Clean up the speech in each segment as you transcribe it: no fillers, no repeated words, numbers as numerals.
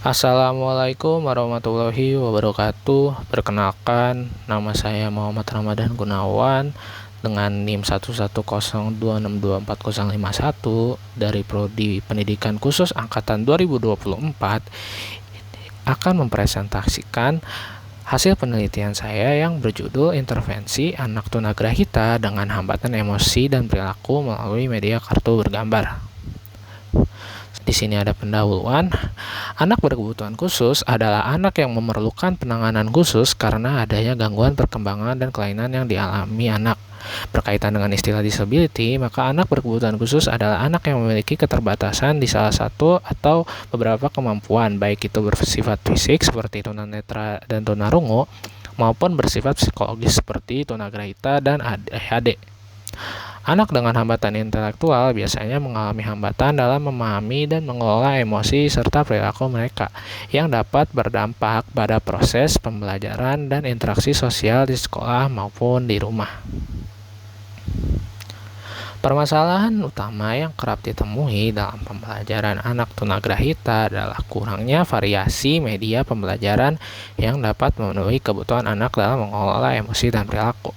Assalamualaikum warahmatullahi wabarakatuh. Perkenalkan, nama saya Muhammad Ramadan Gunawan dengan NIM 110262401 dari Prodi Pendidikan Khusus Angkatan 2024 akan mempresentasikan hasil penelitian saya yang berjudul Intervensi Anak Tunagrahita dengan Hambatan Emosi dan Perilaku melalui Media Kartu Bergambar. Di sini ada pendahuluan. Anak berkebutuhan khusus adalah anak yang memerlukan penanganan khusus karena adanya gangguan perkembangan dan kelainan yang dialami anak. Berkaitan dengan istilah disability, maka anak berkebutuhan khusus adalah anak yang memiliki keterbatasan di salah satu atau beberapa kemampuan, baik itu bersifat fisik seperti tunanetra dan tunarungu, maupun bersifat psikologis seperti tunagrahita dan ADHD. Anak dengan hambatan intelektual biasanya mengalami hambatan dalam memahami dan mengelola emosi serta perilaku mereka, yang dapat berdampak pada proses pembelajaran dan interaksi sosial di sekolah maupun di rumah. Permasalahan utama yang kerap ditemui dalam pembelajaran anak tunagrahita adalah kurangnya variasi media pembelajaran yang dapat memenuhi kebutuhan anak dalam mengelola emosi dan perilaku.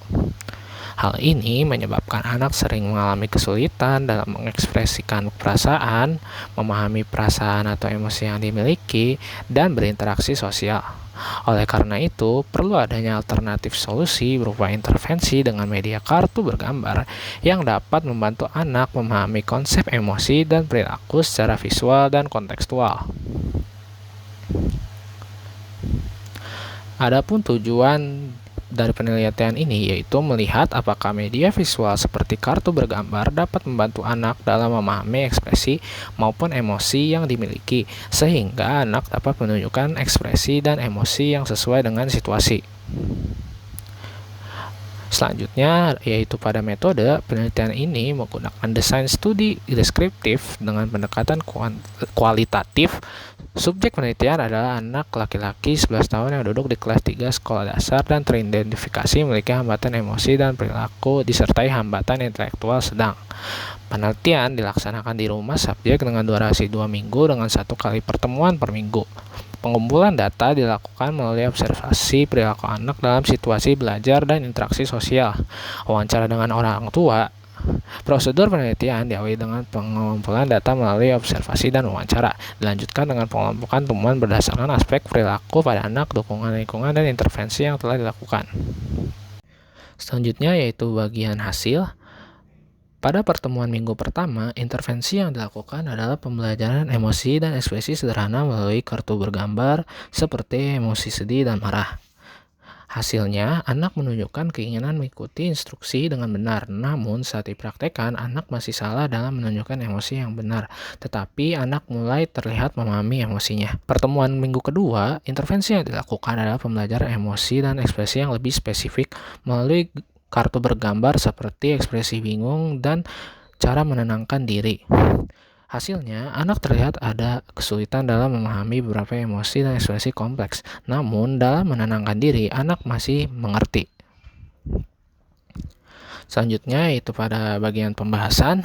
Hal ini menyebabkan anak sering mengalami kesulitan dalam mengekspresikan perasaan, memahami perasaan atau emosi yang dimiliki, dan berinteraksi sosial. Oleh karena itu, perlu adanya alternatif solusi berupa intervensi dengan media kartu bergambar yang dapat membantu anak memahami konsep emosi dan perilaku secara visual dan kontekstual. Adapun tujuan dari penelitian ini yaitu melihat apakah media visual seperti kartu bergambar dapat membantu anak dalam memahami ekspresi maupun emosi yang dimiliki, sehingga anak dapat menunjukkan ekspresi dan emosi yang sesuai dengan situasi. Selanjutnya yaitu pada metode penelitian ini menggunakan desain studi deskriptif dengan pendekatan kualitatif. Subjek penelitian adalah anak laki-laki 11 tahun yang duduk di kelas 3 sekolah dasar dan teridentifikasi memiliki hambatan emosi dan perilaku disertai hambatan intelektual sedang. Penelitian dilaksanakan di rumah subjek dengan durasi 2 minggu dengan 1 kali pertemuan per minggu. Pengumpulan data dilakukan melalui observasi perilaku anak dalam situasi belajar dan interaksi sosial, wawancara dengan orang tua. Prosedur penelitian diawali dengan pengumpulan data melalui observasi dan wawancara, dilanjutkan dengan pengelompokan temuan berdasarkan aspek perilaku pada anak, dukungan lingkungan, dan intervensi yang telah dilakukan. Selanjutnya yaitu bagian hasil. Pada pertemuan minggu pertama, intervensi yang dilakukan adalah pembelajaran emosi dan ekspresi sederhana melalui kartu bergambar seperti emosi sedih dan marah. Hasilnya, anak menunjukkan keinginan mengikuti instruksi dengan benar, namun saat dipraktekkan, anak masih salah dalam menunjukkan emosi yang benar, tetapi anak mulai terlihat memahami emosinya. Pertemuan minggu kedua, intervensi yang dilakukan adalah pembelajaran emosi dan ekspresi yang lebih spesifik melalui kartu bergambar seperti ekspresi bingung dan cara menenangkan diri. Hasilnya, anak terlihat ada kesulitan dalam memahami beberapa emosi dan ekspresi kompleks. Namun, dalam menenangkan diri, anak masih mengerti. Selanjutnya, yaitu pada bagian pembahasan.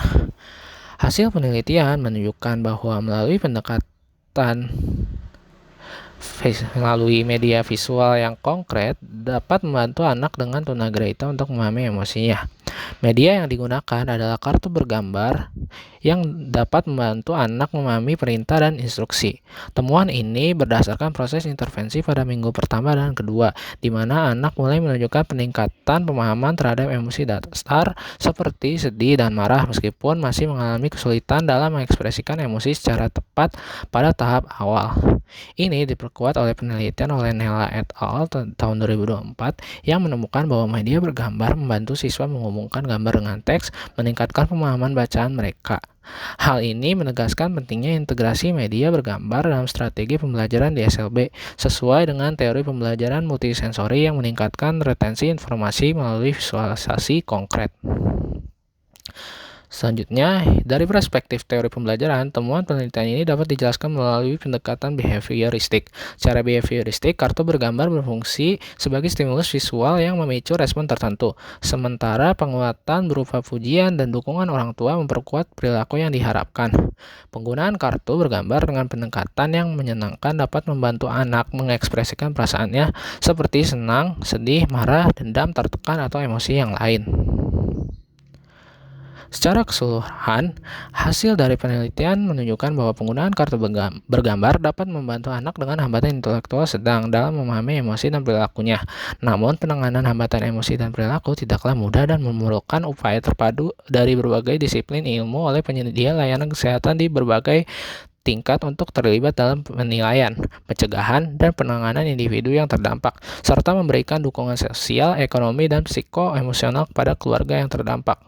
Hasil penelitian menunjukkan bahwa melalui pendekatan melalui media visual yang konkret dapat membantu anak dengan tunagrahita untuk memahami emosinya. Media yang digunakan adalah kartu bergambar yang dapat membantu anak memahami perintah dan instruksi. Temuan ini berdasarkan proses intervensi pada minggu pertama dan kedua, di mana anak mulai menunjukkan peningkatan pemahaman terhadap emosi dasar seperti sedih dan marah, meskipun masih mengalami kesulitan dalam mengekspresikan emosi secara tepat pada tahap awal. Ini diperkuat oleh penelitian oleh Nella et al. Tahun 2024 yang menemukan bahwa media bergambar membantu siswa menghubungkan gambar dengan teks, meningkatkan pemahaman bacaan mereka. Hal ini menegaskan pentingnya integrasi media bergambar dalam strategi pembelajaran di SLB sesuai dengan teori pembelajaran multisensori yang meningkatkan retensi informasi melalui visualisasi konkret. Selanjutnya, dari perspektif teori pembelajaran, temuan penelitian ini dapat dijelaskan melalui pendekatan behavioristik. Secara behavioristik, kartu bergambar berfungsi sebagai stimulus visual yang memicu respon tertentu, sementara penguatan berupa pujian dan dukungan orang tua memperkuat perilaku yang diharapkan. Penggunaan kartu bergambar dengan pendekatan yang menyenangkan dapat membantu anak mengekspresikan perasaannya seperti senang, sedih, marah, dendam, tertekan, atau emosi yang lain. Secara keseluruhan, hasil dari penelitian menunjukkan bahwa penggunaan kartu bergambar dapat membantu anak dengan hambatan intelektual sedang dalam memahami emosi dan perilakunya. Namun, penanganan hambatan emosi dan perilaku tidaklah mudah dan memerlukan upaya terpadu dari berbagai disiplin ilmu oleh penyedia layanan kesehatan di berbagai tingkat untuk terlibat dalam penilaian, pencegahan, dan penanganan individu yang terdampak, serta memberikan dukungan sosial, ekonomi, dan psikoemosional kepada keluarga yang terdampak.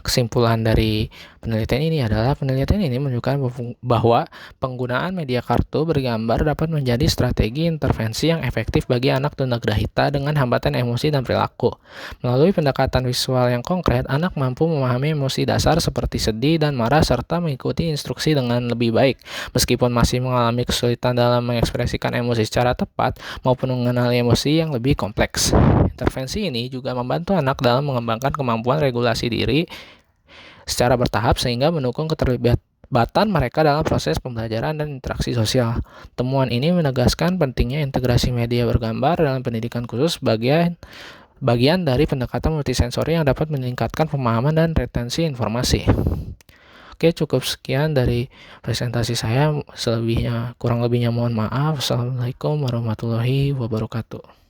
Kesimpulan dari penelitian ini adalah penelitian ini menunjukkan bahwa penggunaan media kartu bergambar dapat menjadi strategi intervensi yang efektif bagi anak tunagrahita dengan hambatan emosi dan perilaku. Melalui pendekatan visual yang konkret, anak mampu memahami emosi dasar seperti sedih dan marah serta mengikuti instruksi dengan lebih baik. Meskipun masih mengalami kesulitan dalam mengekspresikan emosi secara tepat maupun mengenali emosi yang lebih kompleks. Intervensi ini juga membantu anak dalam mengembangkan kemampuan regulasi diri secara bertahap sehingga mendukung keterlibatan mereka dalam proses pembelajaran dan interaksi sosial. Temuan ini menegaskan pentingnya integrasi media bergambar dalam pendidikan khusus bagian dari pendekatan multisensori yang dapat meningkatkan pemahaman dan retensi informasi. Oke, cukup sekian dari presentasi saya. Kurang lebihnya mohon maaf. Assalamualaikum warahmatullahi wabarakatuh.